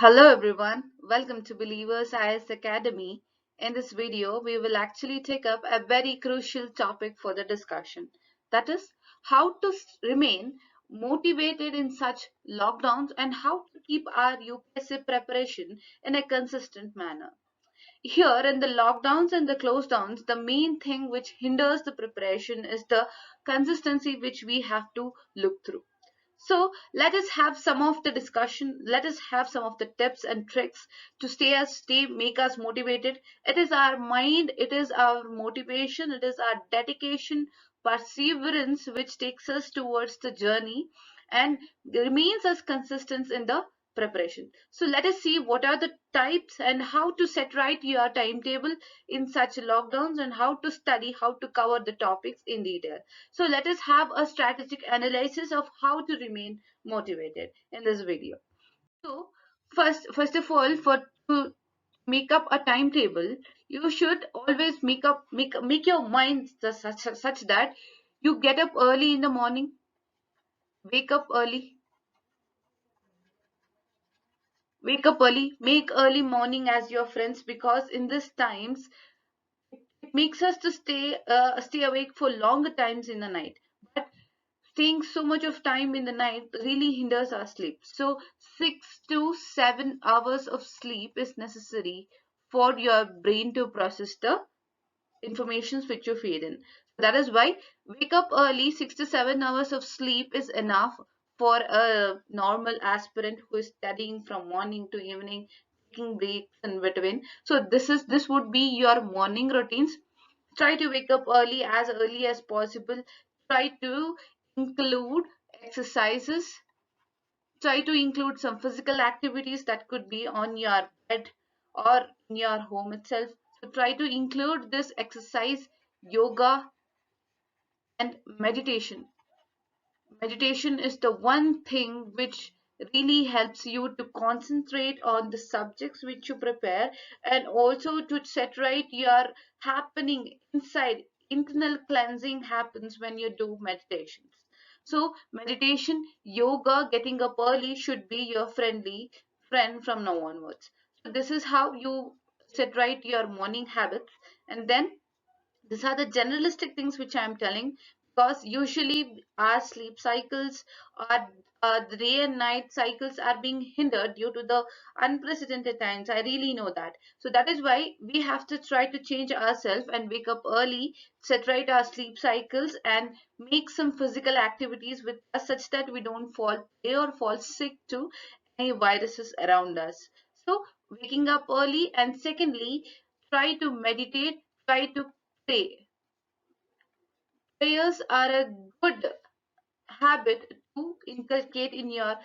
Hello everyone, welcome to Believers IAS Academy. In this video, we will actually take up a very crucial topic for the discussion. That is, how to remain motivated in such lockdowns and how to keep our UPSC preparation in a consistent manner. Here in the lockdowns and the close downs, the main thing which hinders the preparation is the consistency which we have to look through. So let us have some of the discussion. Let us have some of the tips and tricks to make us motivated. It is our mind, it is our motivation, it is our dedication, perseverance which takes us towards the journey and remains us consistent in the preparation. So let us see what are the types and how to set right your timetable in such lockdowns and how to study, how to cover the topics in detail. So let us have a strategic analysis of how to remain motivated in this video. So first of all, for to make up a timetable, you should always make your mind such that you get up early in the morning, wake up early, make early morning as your friends, because in these times it makes us to stay awake for longer times in the night. But staying so much of time in the night really hinders our sleep. So 6 to 7 hours of sleep is necessary for your brain to process the informations which you feed in. That is why wake up early. 6 to 7 hours of sleep is enough for a normal aspirant who is studying from morning to evening, taking breaks in between. So this would be your morning routines. Try to wake up early as possible. Try to include exercises. Try to include some physical activities that could be on your bed or in your home itself. So try to include this exercise, yoga, and meditation. Meditation is the one thing which really helps you to concentrate on the subjects which you prepare, and also to set right your happening inside. Internal cleansing happens when you do meditations. So meditation, yoga, getting up early should be your friendly friend from now onwards. So this is how you set right your morning habits. And then these are the generalistic things which I am telling, because usually our sleep cycles, our the day and night cycles are being hindered due to the unprecedented times. I really know that. So that is why we have to try to change ourselves and wake up early, set right our sleep cycles, and make some physical activities with us such that we don't fall ill or fall sick to any viruses around us. So waking up early, and secondly, try to meditate, try to pray. Prayers are a good habit to inculcate in your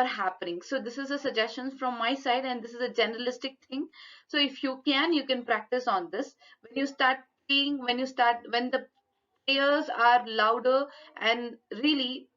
happening. So this is a suggestion from my side, and this is a generalistic thing. So if you can practice on this. When you start praying, when the prayers are louder, and really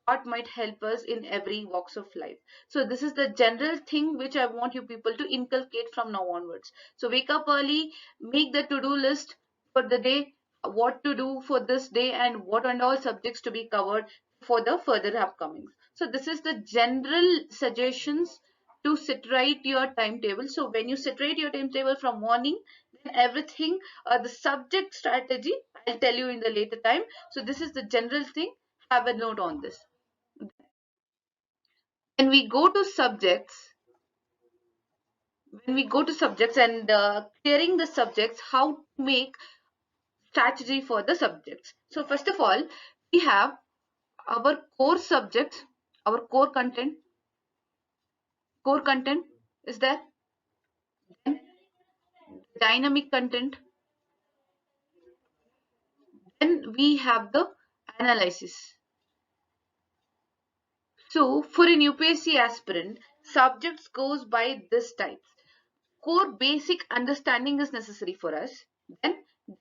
God might help us in every walks of life. So this is the general thing which I want you people to inculcate from now onwards. So wake up early, make the to-do list for the day, what to do for this day, and what and all subjects to be covered for the further upcomings. So this is the general suggestions to set right your timetable. So when you set right your timetable from morning, then everything, the subject strategy, I'll tell you in the later time. So this is the general thing. Have a note on this. When we go to subjects, and clearing the subjects, how to make strategy for the subjects. So first of all, we have our core subjects, our core content is there. Then dynamic content. Then we have the analysis. So for an UPSC aspirant, subjects goes by this type. Core basic understanding is necessary for us. Then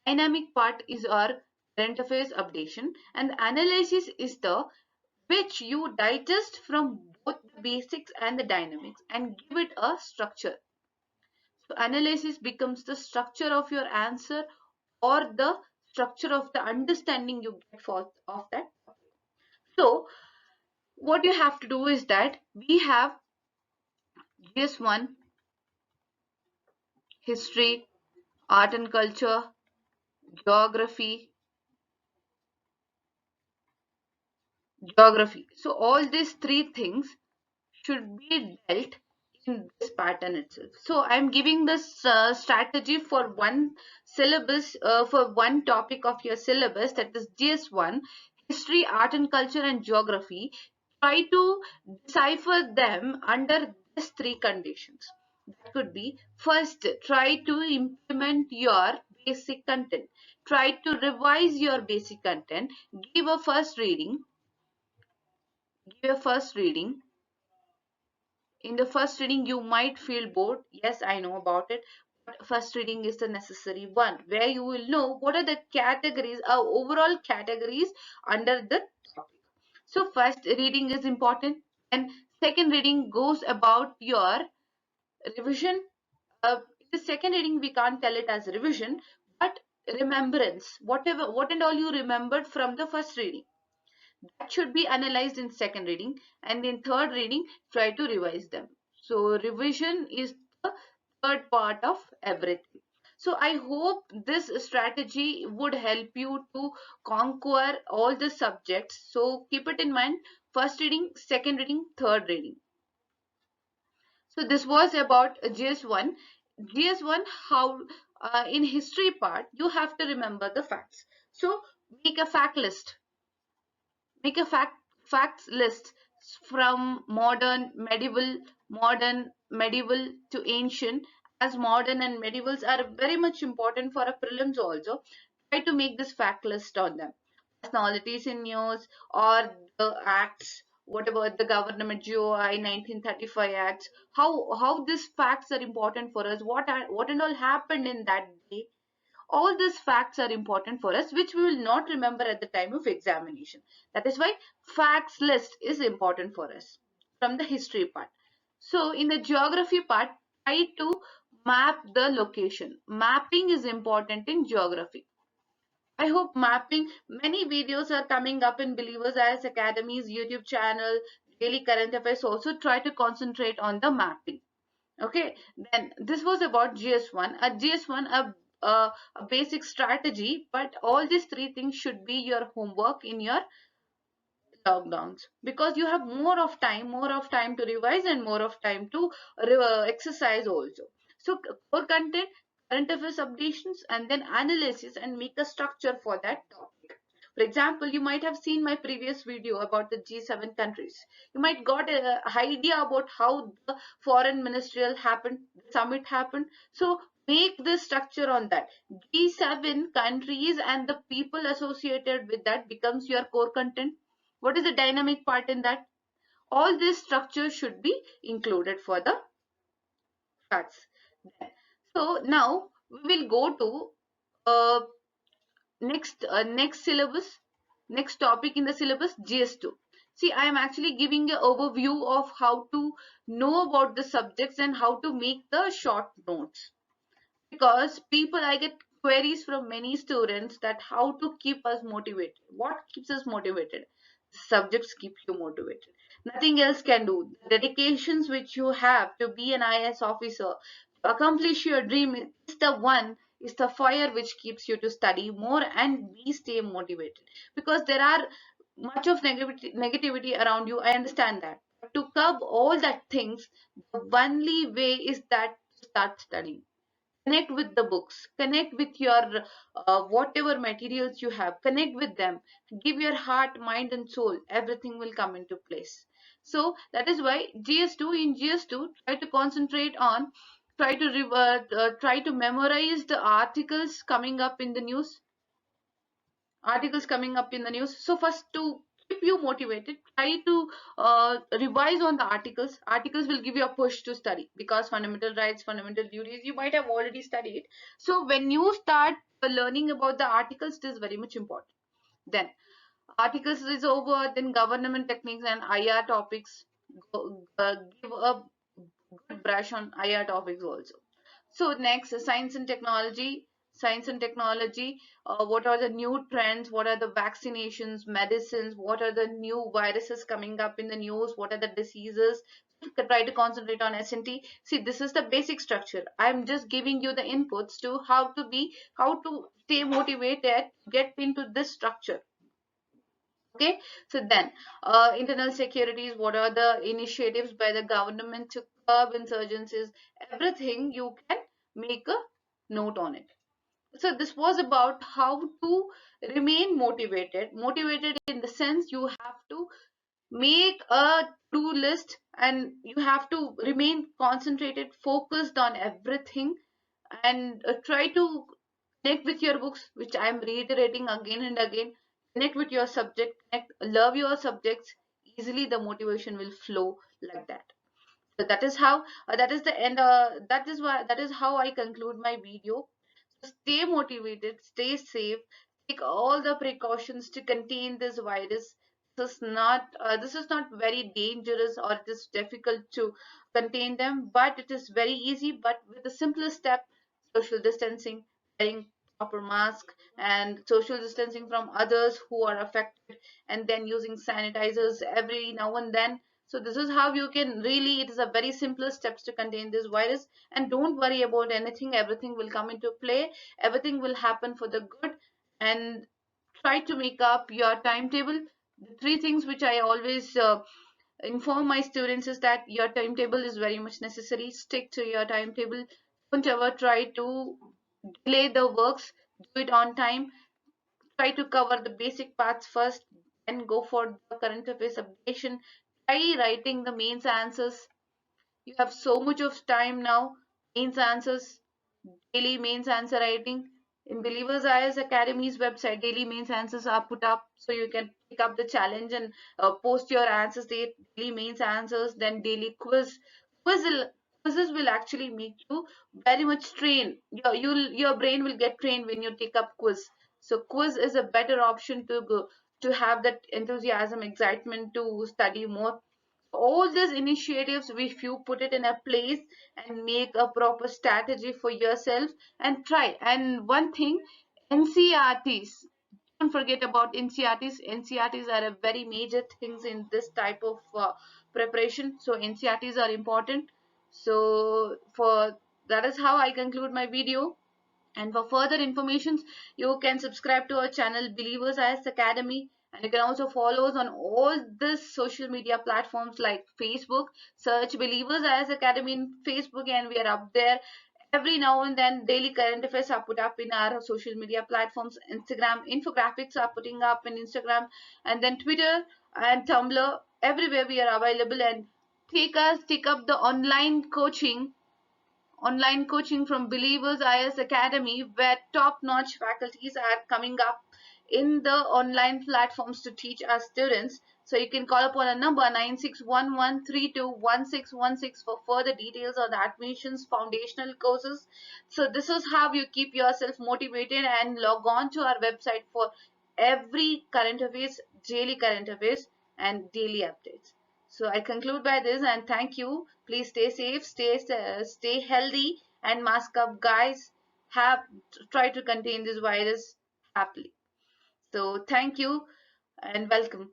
dynamic part is our current affairs updation, and the analysis is the which you digest from both the basics and the dynamics and give it a structure. So analysis becomes the structure of your answer, or the structure of the understanding you get for of that. So what you have to do is that we have GS1, history, art and culture, geography, geography. So all these three things should be dealt in this pattern itself. So I'm giving this strategy for one syllabus, for one topic of your syllabus, that is GS1, history, art and culture, and geography. Try to decipher them under these three conditions. That could be: first, try to implement your basic content. Try to revise your basic content. Give a first reading. Give a first reading. In the first reading you might feel bored, yes, I know about it, but first reading is the necessary one, where you will know what are the categories, overall categories under the topic. So first reading is important, and second reading goes about your revision. The second reading we can't tell it as revision, but remembrance, whatever, what and all you remembered from the first reading, that should be analyzed in second reading, and in third reading try to revise them. So revision is the third part of everything. So I hope this strategy would help you to conquer all the subjects. So keep it in mind: first reading, second reading, third reading. So this was about GS1. GS1, how in history part you have to remember the facts. So make a fact list. Make a facts list from modern, medieval to ancient, as modern and medievals are very much important for a prelims also. Try to make this fact list on them. Personalities in news, or the acts, what about the government GOI 1935 acts, how these facts are important for us, what and all happened in that day. All these facts are important for us, which we will not remember at the time of examination. That is why facts list is important for us from the history part. So in the geography part, try to map the location. Mapping is important in geography. I hope mapping, many videos are coming up in Believers IAS Academy's YouTube channel, daily current affairs. Also try to concentrate on the mapping. Okay, then this was about GS1. A GS1, a basic strategy, but all these three things should be your homework in your lockdowns, because you have more of time to revise and more of time to exercise also. So core content, current affairs updations, and then analysis, and make a structure for that topic. For example, you might have seen my previous video about the G7 countries. You might got a idea about how the foreign ministerial happened, the summit happened. So make the structure on that. G7 countries and the people associated with that becomes your core content. What is the dynamic part in that? All this structure should be included for the charts. So now we will go to uh, next syllabus, next topic in the syllabus, GS2. See, I am actually giving an overview of how to know about the subjects and how to make the short notes, because people, I get queries from many students that how to keep us motivated. What keeps us motivated? Subjects keep you motivated, nothing else can do. The dedications which you have to be an IAS officer, to accomplish your dream, is the one, is the fire which keeps you to study more and be stay motivated. Because there are much of negativity around you, I understand that, but to curb all that things, the only way is that to start studying. Connect with the books, connect with your whatever materials you have, connect with them, give your heart, mind and soul, everything will come into place. So that is why GS2, in GS2 try to concentrate on, try to memorize the articles coming up in the news, so first, to keep you motivated, try to revise on the articles will give you a push to study, because fundamental rights, fundamental duties, you might have already studied. So when you start learning about the articles, it is very much important. Then articles is over, then government techniques and IR topics. Give a good brush on IR topics also. So next, science and technology. Science and technology. What are the new trends? What are the vaccinations, medicines? What are the new viruses coming up in the news? What are the diseases? try to concentrate on S&T. See, this is the basic structure. I'm just giving you the inputs to how to stay motivated, get into this structure. Okay, so then internal securities, what are the initiatives by the government to curb insurgencies? Everything you can make a note on it. So this was about how to remain motivated in the sense you have to make a to list and you have to remain concentrated, focused on everything, and try to connect with your books, which I am reiterating again and again. Connect with your subject, love your subjects. Easily the motivation will flow like that. So that is how that is the end. That is how I conclude my video. So stay motivated, stay safe, take all the precautions to contain this virus. This is not very dangerous or it is difficult to contain them, but it is very easy. But with the simplest step, social distancing, wearing proper mask, and social distancing from others who are affected, and then using sanitizers every now and then. So this is how you can really, it is a very simple steps to contain this virus. And don't worry about anything, everything will come into play, everything will happen for the good. And try to make up your timetable. The three things which I always inform my students is that your timetable is very much necessary. Stick to your timetable. Don't ever try to delay the works. Do it on time. Try to cover the basic parts first and go for the current affairs updation. Try writing the mains answers. You have so much of time now. Mains answers, daily mains answer writing. In Believers IAS Academy's website, daily mains answers are put up, so you can pick up the challenge and post your answers there. Daily mains answers, then daily quiz will, quizzes will actually make you very much train. Your brain will get trained when you take up quiz. So quiz is a better option to go, to have that enthusiasm, excitement to study more. All these initiatives, if you put it in a place and make a proper strategy for yourself and try. And one thing, NCRTs, don't forget about NCRTs. NCRTs are a very major things in this type of preparation. So NCRTs are important. So for that is how I conclude my video. And for further informations, you can subscribe to our channel Believers IAS Academy. And you can also follow us on all the social media platforms like Facebook. Search Believers IAS Academy in Facebook and we are up there. Every now and then daily current affairs are put up in our social media platforms. Instagram infographics are putting up in Instagram, and then Twitter and Tumblr. Everywhere we are available. And take up the online coaching from Believers IAS Academy, where top-notch faculties are coming up in the online platforms to teach our students. So you can call upon a number 9611321616 for further details on the admissions foundational courses. So this is how you keep yourself motivated, and log on to our website for every current affairs, daily current affairs, and daily updates. So I conclude by this and thank you. Please stay safe, stay healthy, and mask up, guys. Have try to contain this virus happily. So thank you and welcome.